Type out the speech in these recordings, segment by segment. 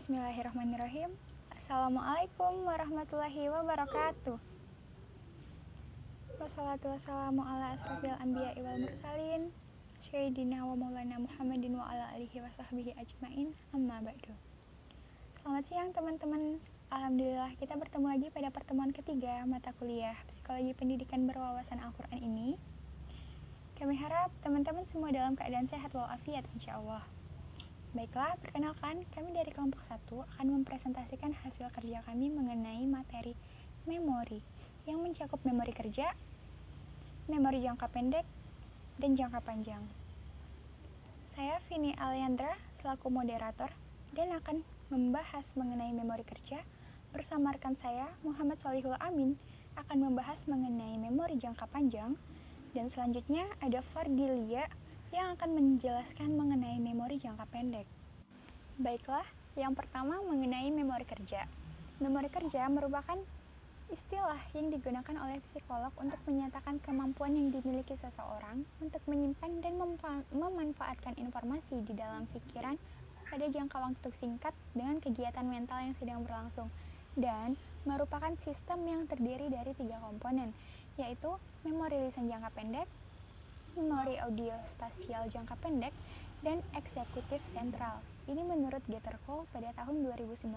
Bismillahirrahmanirrahim. Assalamualaikum warahmatullahi wabarakatuh. Wassalatu wassalamu ala asrofil anbiya'i wal mursalin Sayyidina wa maulana Muhammadin wa ala alihi wa sahbihi ajmain, amma ba'du. Selamat siang teman-teman. Alhamdulillah kita bertemu lagi pada pertemuan ketiga mata kuliah Psikologi Pendidikan Berwawasan Al-Quran ini. Kami harap teman-teman semua dalam keadaan sehat walafiat insyaallah. Baiklah, perkenalkan, kami dari kelompok 1 akan mempresentasikan hasil kerja kami mengenai materi memori yang mencakup memori kerja, memori jangka pendek, dan jangka panjang. Saya Vini Aliandra selaku moderator dan akan membahas mengenai memori kerja bersama rekan saya Muhammad Solihul Amin akan membahas mengenai memori jangka panjang, dan selanjutnya ada Fardilia yang akan menjelaskan mengenai memori jangka pendek. Baiklah, yang pertama mengenai memori kerja. Memori kerja merupakan istilah yang digunakan oleh psikolog untuk menyatakan kemampuan yang dimiliki seseorang untuk menyimpan dan memanfaatkan informasi di dalam pikiran pada jangka waktu singkat dengan kegiatan mental yang sedang berlangsung, dan merupakan sistem yang terdiri dari 3 komponen, yaitu memori lisan jangka pendek, memori audio spasial jangka pendek, dan eksekutif sentral. Ini menurut Getterkohl pada tahun 2019.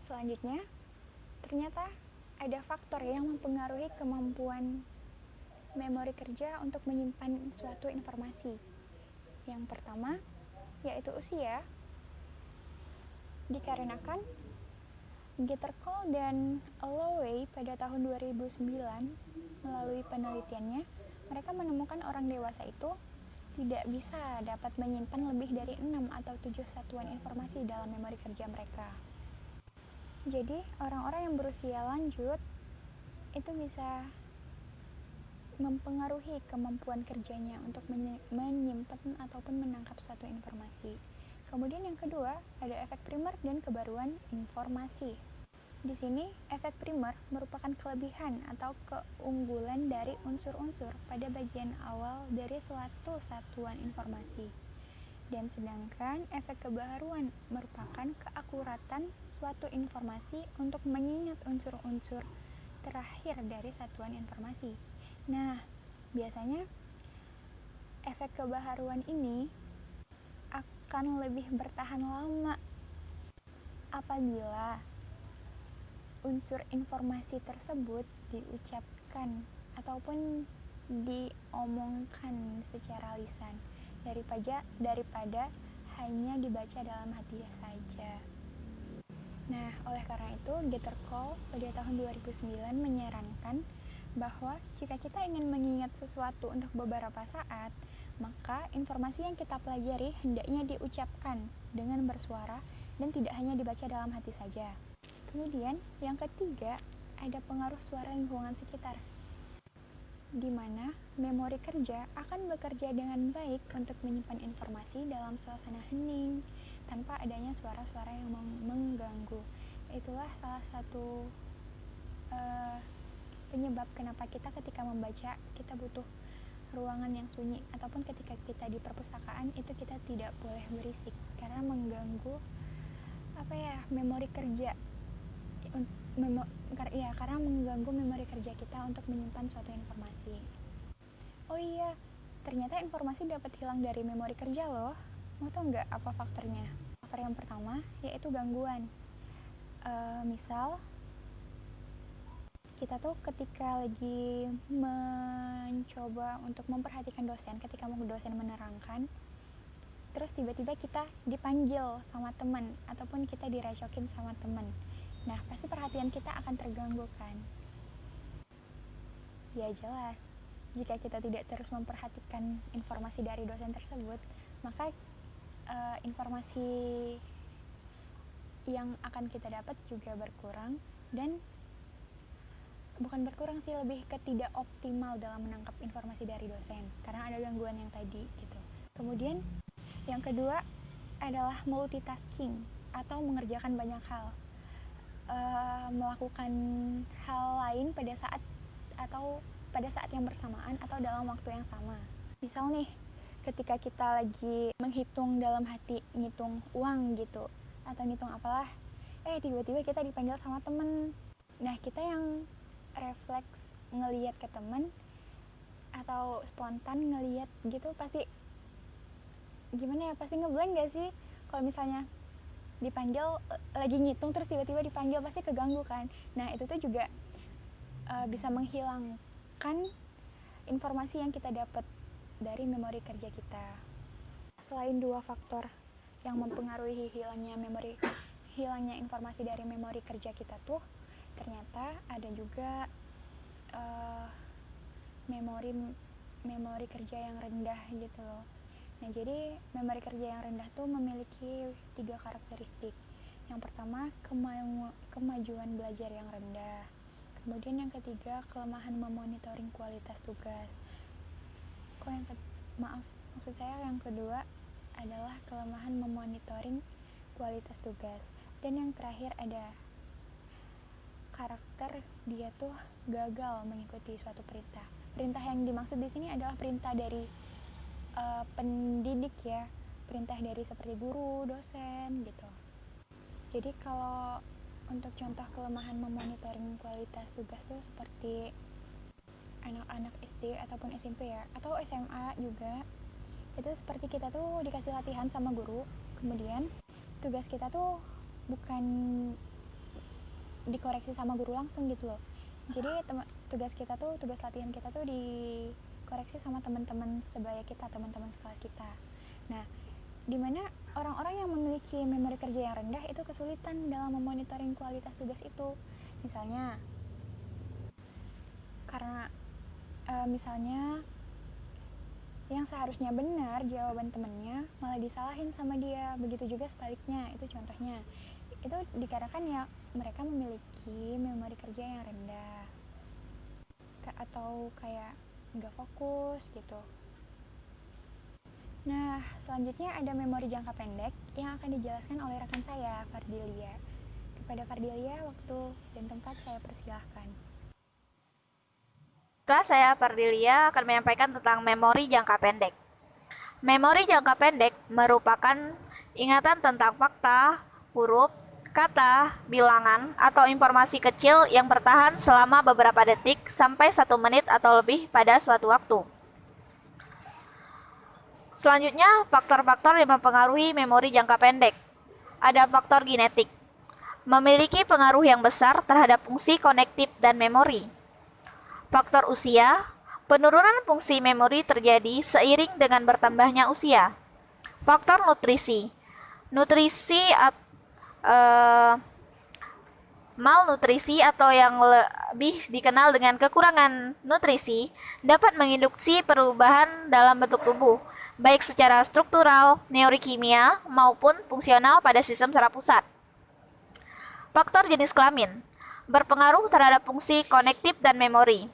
Selanjutnya, ternyata ada faktor yang mempengaruhi kemampuan memori kerja untuk menyimpan suatu informasi. Yang pertama, yaitu usia. Dikarenakan Getterkohl dan Alloway pada tahun 2009 melalui penelitiannya, mereka menemukan orang dewasa itu tidak bisa dapat menyimpan lebih dari 6 atau 7 satuan informasi dalam memori kerja mereka. Jadi, orang-orang yang berusia lanjut itu bisa mempengaruhi kemampuan kerjanya untuk menyimpan ataupun menangkap suatu informasi. Kemudian yang kedua, ada efek primer dan kebaruan informasi. Di sini, efek primer merupakan kelebihan atau keunggulan dari unsur-unsur pada bagian awal dari suatu satuan informasi. Dan sedangkan efek kebaruan merupakan keakuratan suatu informasi untuk mengingat unsur-unsur terakhir dari satuan informasi. Nah, biasanya efek kebaharuan ini akan lebih bertahan lama apabila unsur informasi tersebut diucapkan ataupun diomongkan secara lisan daripada hanya dibaca dalam hati saja. Nah, oleh karena itu Getterkohl pada tahun 2009 menyarankan bahwa jika kita ingin mengingat sesuatu untuk beberapa saat, maka informasi yang kita pelajari hendaknya diucapkan dengan bersuara dan tidak hanya dibaca dalam hati saja. Kemudian, yang ketiga, ada pengaruh suara lingkungan sekitar, di mana memori kerja akan bekerja dengan baik untuk menyimpan informasi dalam suasana hening, tanpa adanya suara-suara yang mengganggu. Itulah salah satu penyebab kenapa kita ketika membaca, kita butuh ruangan yang sunyi, ataupun ketika kita di perpustakaan, itu kita tidak boleh berisik, karena mengganggu memori kerja. Karena mengganggu memori kerja kita untuk menyimpan suatu informasi. Oh iya, ternyata informasi dapat hilang dari memori kerja loh. Mau tau nggak apa faktornya? Faktor yang pertama yaitu gangguan. Misal kita tuh ketika lagi mencoba untuk memperhatikan dosen, ketika mau dosen menerangkan, terus tiba-tiba kita dipanggil sama teman ataupun kita direcokin sama teman. Nah, pasti perhatian kita akan terganggu kan? Ya jelas, jika kita tidak terus memperhatikan informasi dari dosen tersebut, maka informasi yang akan kita dapat juga berkurang, dan bukan berkurang sih, lebih ke tidak optimal dalam menangkap informasi dari dosen, karena ada gangguan yang tadi gitu. Kemudian, yang kedua adalah multitasking atau mengerjakan banyak hal. Melakukan hal lain pada saat yang bersamaan atau dalam waktu yang sama. Misal nih, ketika kita lagi menghitung dalam hati, ngitung uang gitu, atau ngitung apalah, tiba-tiba kita dipanggil sama temen. Nah, kita yang refleks ngelihat ke temen atau spontan ngelihat gitu pasti gimana ya, pasti ngeblank gak sih kalau misalnya dipanggil lagi ngitung terus tiba-tiba dipanggil, pasti keganggu kan. Nah, itu tuh juga bisa menghilangkan informasi yang kita dapat dari memori kerja kita. Selain dua faktor yang mempengaruhi hilangnya informasi dari memori kerja kita tuh, ternyata ada juga memori kerja yang rendah gitu loh. Nah, jadi memori kerja yang rendah tuh memiliki 3 karakteristik. Yang pertama, kemajuan belajar yang rendah. Kemudian yang ketiga, kelemahan memonitoring kualitas tugas. Maksud saya yang kedua adalah kelemahan memonitoring kualitas tugas. Dan yang terakhir ada karakter dia tuh gagal mengikuti suatu perintah. Perintah yang dimaksud di sini adalah perintah dari pendidik ya, perintah dari seperti guru, dosen gitu. Jadi kalau untuk contoh kelemahan memonitoring kualitas tugas tuh seperti anak-anak SD ataupun SMP ya, atau SMA juga, itu seperti kita tuh dikasih latihan sama guru, kemudian tugas kita tuh bukan dikoreksi sama guru langsung gitu loh. Jadi tugas latihan kita tuh dikoreksi sama teman-teman sebaya kita, teman-teman sekelas kita. Nah, dimana orang-orang yang memiliki memori kerja yang rendah itu kesulitan dalam memonitoring kualitas tugas itu. Misalnya karena misalnya yang seharusnya benar jawaban temennya malah disalahin sama dia, begitu juga sebaliknya. Itu contohnya. Itu dikarenakan ya mereka memiliki memori kerja yang rendah atau kayak nggak fokus gitu. Nah, selanjutnya ada memori jangka pendek yang akan dijelaskan oleh rekan saya, Fardilia. Kepada Fardilia, waktu dan tempat saya persilahkan. Saya Fardilia akan menyampaikan tentang memori jangka pendek. Memori jangka pendek merupakan ingatan tentang fakta, huruf, kata, bilangan, atau informasi kecil yang bertahan selama beberapa detik sampai 1 menit atau lebih pada suatu waktu. Selanjutnya, faktor-faktor yang mempengaruhi memori jangka pendek. Ada faktor genetik, memiliki pengaruh yang besar terhadap fungsi konektif dan memori. Faktor usia, penurunan fungsi memori terjadi seiring dengan bertambahnya usia. Faktor nutrisi, malnutrisi atau yang lebih dikenal dengan kekurangan nutrisi dapat menginduksi perubahan dalam bentuk tubuh, baik secara struktural, neurokimia, maupun fungsional pada sistem saraf pusat. Faktor jenis kelamin berpengaruh terhadap fungsi konektif dan memori.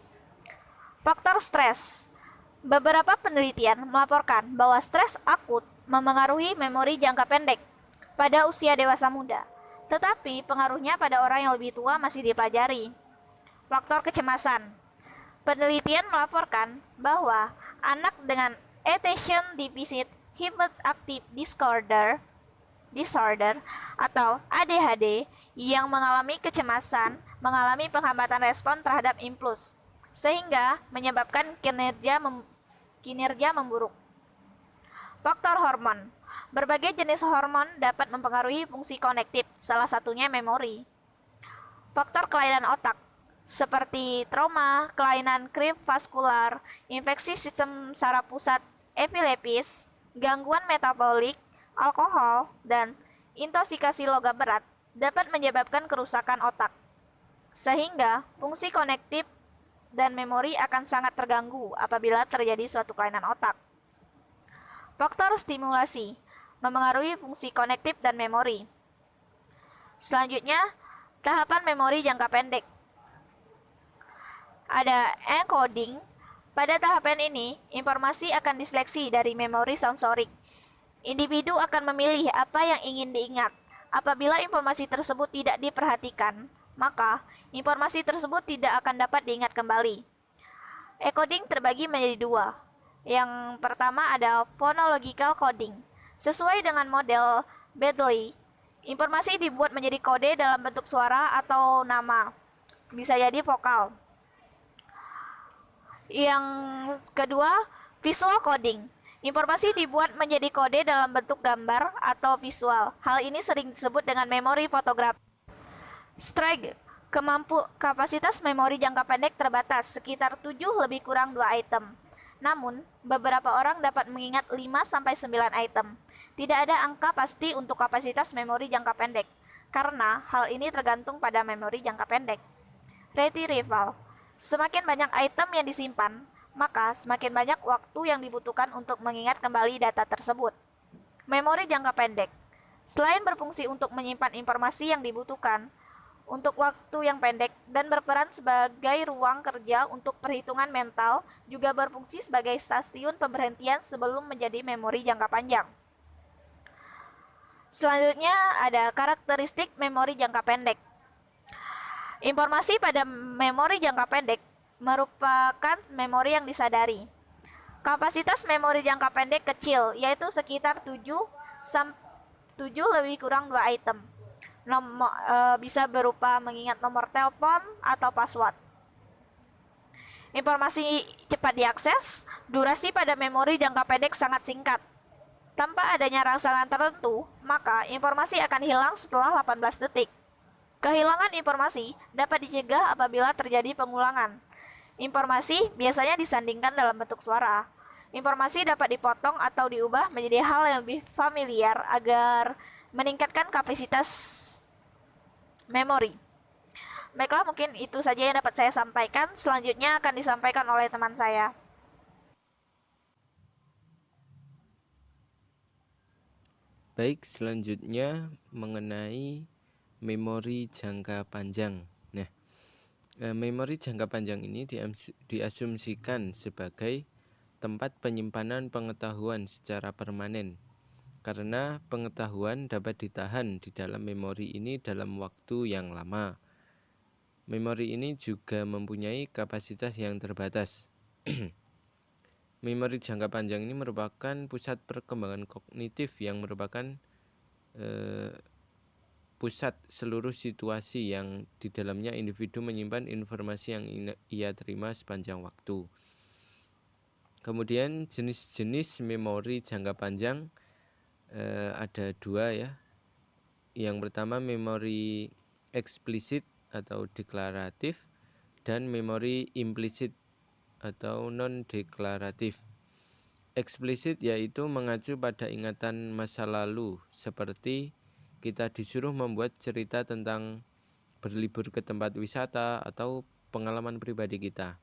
Faktor stres. Beberapa penelitian melaporkan bahwa stres akut memengaruhi memori jangka pendek pada usia dewasa muda, tetapi pengaruhnya pada orang yang lebih tua masih dipelajari. Faktor kecemasan. Penelitian melaporkan bahwa anak dengan Attention Deficit Hyperactive Disorder atau ADHD yang mengalami kecemasan mengalami penghambatan respon terhadap impuls, sehingga menyebabkan kinerja memburuk. Faktor hormon. Berbagai jenis hormon dapat mempengaruhi fungsi konektif, salah satunya memori. Faktor kelainan otak, seperti trauma, kelainan vaskular, infeksi sistem saraf pusat, epilepsis, gangguan metabolik, alkohol, dan intoksikasi logam berat dapat menyebabkan kerusakan otak, sehingga fungsi konektif dan memori akan sangat terganggu apabila terjadi suatu kelainan otak. Faktor stimulasi memengaruhi fungsi konektif dan memori. Selanjutnya, tahapan memori jangka pendek. Ada encoding. Pada tahapan ini, informasi akan diseleksi dari memori sensorik. Individu akan memilih apa yang ingin diingat. Apabila informasi tersebut tidak diperhatikan, maka informasi tersebut tidak akan dapat diingat kembali. Encoding terbagi menjadi 2. Yang pertama ada phonological coding. Sesuai dengan model Bedley, Informasi dibuat menjadi kode dalam bentuk suara atau nama, bisa jadi vokal. Yang kedua, visual coding. Informasi dibuat menjadi kode dalam bentuk gambar atau visual. Hal ini sering disebut dengan memori fotografi. Strike, kapasitas memori jangka pendek terbatas, sekitar 7 lebih kurang 2 item. Namun, beberapa orang dapat mengingat 5-9 item. Tidak ada angka pasti untuk kapasitas memori jangka pendek, karena hal ini tergantung pada memori jangka pendek. Retrieval, semakin banyak item yang disimpan, maka semakin banyak waktu yang dibutuhkan untuk mengingat kembali data tersebut. Memori jangka pendek, selain berfungsi untuk menyimpan informasi yang dibutuhkan untuk waktu yang pendek dan berperan sebagai ruang kerja untuk perhitungan mental, juga berfungsi sebagai stasiun pemberhentian sebelum menjadi memori jangka panjang. Selanjutnya ada karakteristik memori jangka pendek. Informasi pada memori jangka pendek merupakan memori yang disadari. Kapasitas memori jangka pendek kecil, yaitu sekitar 7 lebih kurang 2 item. Bisa berupa mengingat nomor telepon atau password. Informasi cepat diakses, durasi pada memori jangka pendek sangat singkat. Tanpa adanya rangsangan tertentu, maka informasi akan hilang setelah 18 detik. Kehilangan informasi dapat dicegah apabila terjadi pengulangan. Informasi biasanya disandingkan dalam bentuk suara. Informasi dapat dipotong atau diubah menjadi hal yang lebih familiar agar meningkatkan kapasitas memori. Baiklah, mungkin itu saja yang dapat saya sampaikan. Selanjutnya akan disampaikan oleh teman saya. Baik, selanjutnya mengenai memori jangka panjang. Nah, memori jangka panjang ini diasumsikan sebagai tempat penyimpanan pengetahuan secara permanen, karena pengetahuan dapat ditahan di dalam memori ini dalam waktu yang lama. Memori ini juga mempunyai kapasitas yang terbatas. Memori jangka panjang ini merupakan pusat perkembangan kognitif yang merupakan pusat seluruh situasi yang di dalamnya individu menyimpan informasi yang ia terima sepanjang waktu. Kemudian jenis-jenis memori jangka panjang ada 2 ya. Yang pertama memori eksplisit atau deklaratif, dan memori implisit atau non-deklaratif. Eksplisit yaitu mengacu pada ingatan masa lalu, seperti kita disuruh membuat cerita tentang berlibur ke tempat wisata atau pengalaman pribadi kita.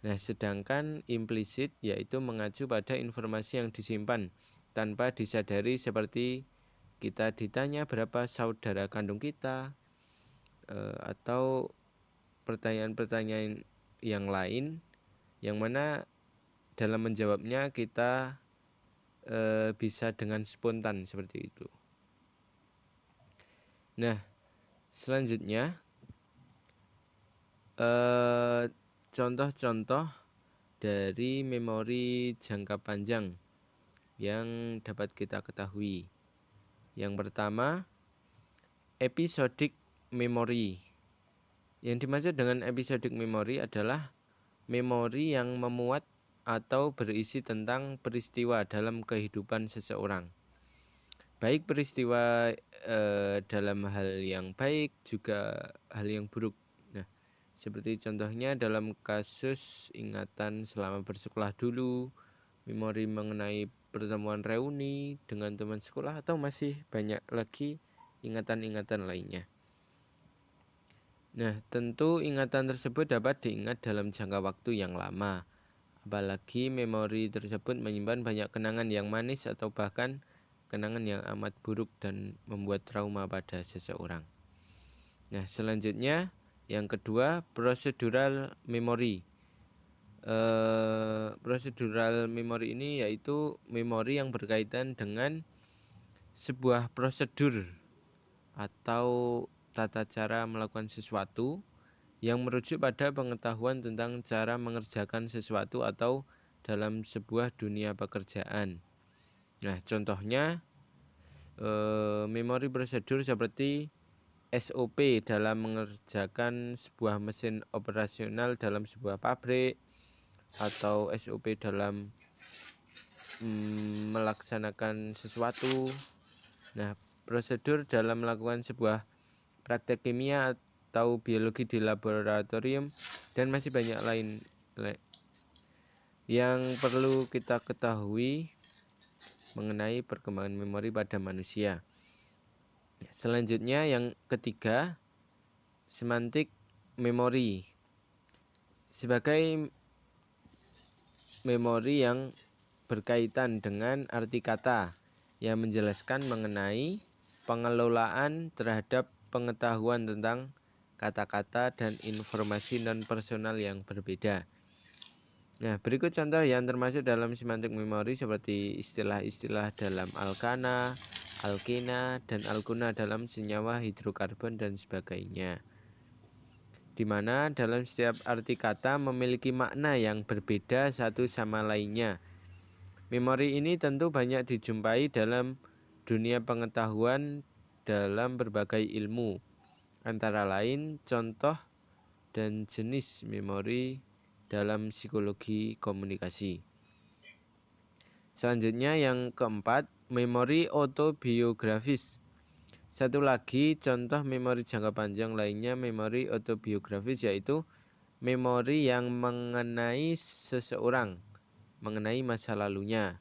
Nah, sedangkan implisit yaitu mengacu pada informasi yang disimpan tanpa disadari, seperti kita ditanya berapa saudara kandung kita, atau pertanyaan-pertanyaan yang lain, yang mana dalam menjawabnya kita bisa dengan spontan seperti itu. Nah, selanjutnya contoh-contoh dari memori jangka panjang yang dapat kita ketahui. Yang pertama, episodic memory. Yang dimaksud dengan episodic memory adalah memori yang memuat atau berisi tentang peristiwa dalam kehidupan seseorang. Baik peristiwa dalam hal yang baik, juga hal yang buruk. Nah, seperti contohnya dalam kasus ingatan selama bersekolah dulu, memori mengenai pertemuan reuni dengan teman sekolah, atau masih banyak lagi ingatan-ingatan lainnya. Nah, tentu ingatan tersebut dapat diingat dalam jangka waktu yang lama. Apalagi memori tersebut menyimpan banyak kenangan yang manis atau bahkan kenangan yang amat buruk dan membuat trauma pada seseorang. Nah, selanjutnya yang kedua, procedural memory. Procedural memory ini yaitu memori yang berkaitan dengan sebuah prosedur atau tata cara melakukan sesuatu yang merujuk pada pengetahuan tentang cara mengerjakan sesuatu atau dalam sebuah dunia pekerjaan. Nah, contohnya memori prosedur seperti SOP dalam mengerjakan sebuah mesin operasional dalam sebuah pabrik, atau SOP dalam melaksanakan sesuatu. Nah, prosedur dalam melakukan sebuah praktek kimia atau biologi di laboratorium, dan masih banyak lain yang perlu kita ketahui mengenai perkembangan memori pada manusia. Selanjutnya yang ketiga, semantik memori. Sebagai memori yang berkaitan dengan arti kata yang menjelaskan mengenai pengelolaan terhadap pengetahuan tentang kata-kata dan informasi non-personal yang berbeda. Nah, berikut contoh yang termasuk dalam semantik memori seperti istilah-istilah dalam alkana, alkena, dan alkuna dalam senyawa hidrokarbon dan sebagainya. Di mana dalam setiap arti kata memiliki makna yang berbeda satu sama lainnya. Memori ini tentu banyak dijumpai dalam dunia pengetahuan dalam berbagai ilmu, antara lain contoh dan jenis memori dalam psikologi komunikasi. Selanjutnya yang keempat, memori autobiografis. Satu lagi contoh memori jangka panjang lainnya memori autobiografis, yaitu memori yang mengenai seseorang, mengenai masa lalunya.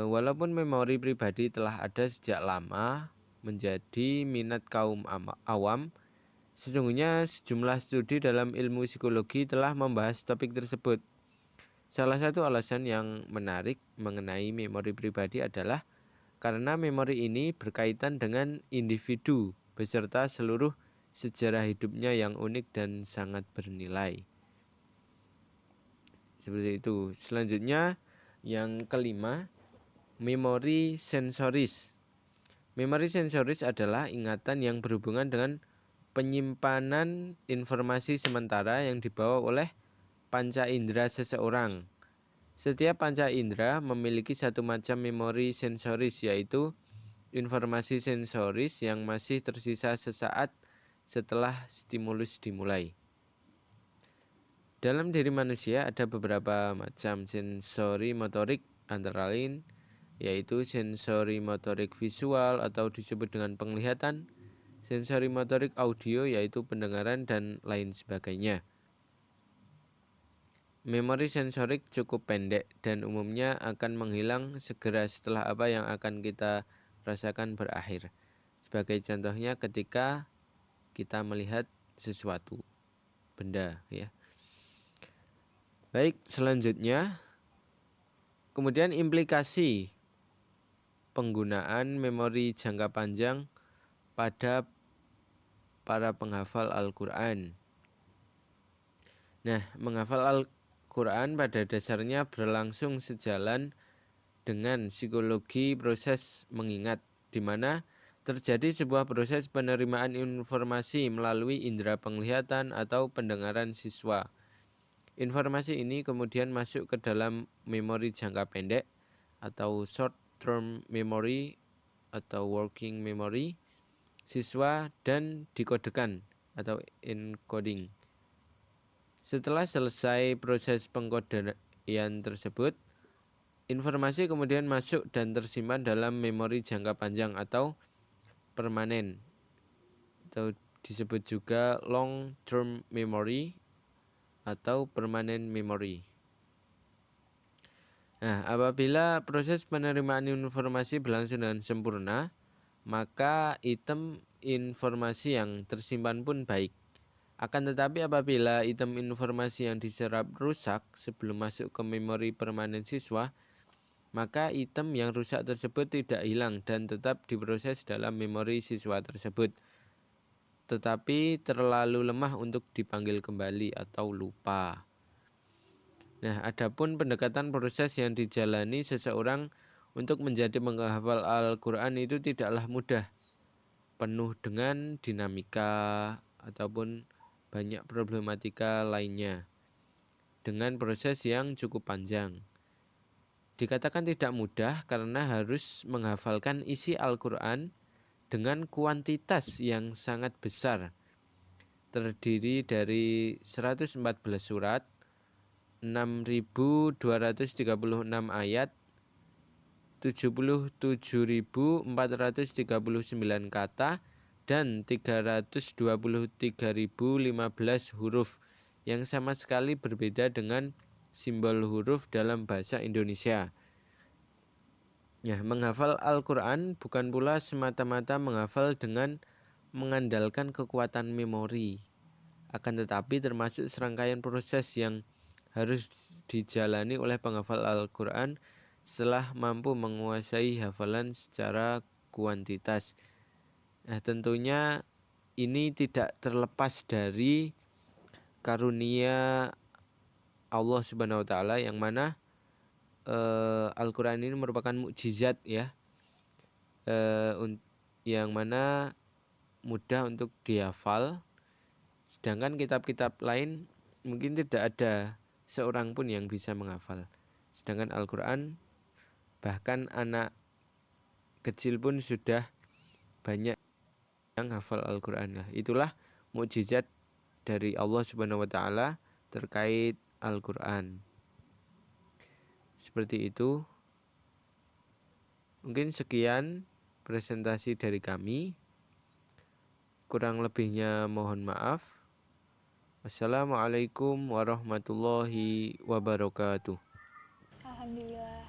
Walaupun memori pribadi telah ada sejak lama menjadi minat kaum awam, sesungguhnya sejumlah studi dalam ilmu psikologi telah membahas topik tersebut. Salah satu alasan yang menarik mengenai memori pribadi adalah karena memori ini berkaitan dengan individu beserta seluruh sejarah hidupnya yang unik dan sangat bernilai. Seperti itu. Selanjutnya yang kelima, memori sensoris. Memori sensoris adalah ingatan yang berhubungan dengan penyimpanan informasi sementara yang dibawa oleh panca indera seseorang. Setiap panca indera memiliki satu macam memori sensoris, yaitu informasi sensoris yang masih tersisa sesaat setelah stimulus dimulai. Dalam diri manusia ada beberapa macam sensori motorik, antara lain yaitu sensori motorik visual atau disebut dengan penglihatan, sensori motorik audio yaitu pendengaran, dan lain sebagainya. Memori sensorik cukup pendek dan umumnya akan menghilang segera setelah apa yang akan kita rasakan berakhir. Sebagai contohnya ketika kita melihat sesuatu, benda, ya. Baik, selanjutnya kemudian implikasi penggunaan memori jangka panjang pada para penghafal Al-Quran. Nah, menghafal Al-Quran pada dasarnya berlangsung sejalan dengan psikologi proses mengingat, di mana terjadi sebuah proses penerimaan informasi melalui indera penglihatan atau pendengaran siswa. Informasi ini kemudian masuk ke dalam memori jangka pendek atau short term memory atau working memory siswa dan dikodekan atau encoding. Setelah selesai proses pengkodean tersebut, informasi kemudian masuk dan tersimpan dalam memori jangka panjang atau permanen, atau disebut juga long term memory atau permanent memory. Nah, apabila proses penerimaan informasi berlangsung dengan sempurna, maka item informasi yang tersimpan pun baik. Akan tetapi apabila item informasi yang diserap rusak sebelum masuk ke memori permanen siswa, maka item yang rusak tersebut tidak hilang dan tetap diproses dalam memori siswa tersebut, tetapi terlalu lemah untuk dipanggil kembali atau lupa. Nah, adapun pendekatan proses yang dijalani seseorang untuk menjadi penghafal Al-Quran itu tidaklah mudah, penuh dengan dinamika ataupun banyak problematika lainnya, dengan proses yang cukup panjang. Dikatakan tidak mudah karena harus menghafalkan isi Al-Quran dengan kuantitas yang sangat besar, terdiri dari 114 surat, 6.236 ayat, 77.439 kata, dan 323.015 huruf yang sama sekali berbeda dengan simbol huruf dalam bahasa Indonesia. Ya, menghafal Al-Quran bukan pula semata-mata menghafal dengan mengandalkan kekuatan memori, akan tetapi termasuk serangkaian proses yang harus dijalani oleh penghafal Al-Quran setelah mampu menguasai hafalan secara kuantitas. Nah, tentunya ini tidak terlepas dari karunia Allah Subhanahu wa taala, yang mana Al-Quran ini merupakan mukjizat ya, yang mana mudah untuk dihafal, sedangkan kitab-kitab lain mungkin tidak ada seorang pun yang bisa menghafal. Sedangkan Al-Quran, bahkan anak kecil pun sudah banyak yang hafal Al-Quran. Nah, itulah mukjizat dari Allah Subhanahu wa taala terkait Al-Quran. Seperti itu. Mungkin sekian presentasi dari kami. Kurang lebihnya mohon maaf. Wassalamualaikum warahmatullahi wabarakatuh. Alhamdulillah.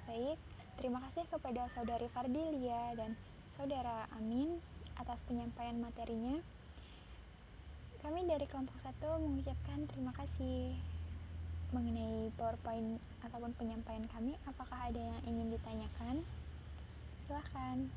Baik, terima kasih kepada Saudari Fardilia dan Saudara Amin atas penyampaian materinya. Kami dari kelompok 1 mengucapkan terima kasih. Mengenai PowerPoint ataupun penyampaian kami, apakah ada yang ingin ditanyakan? Silahkan.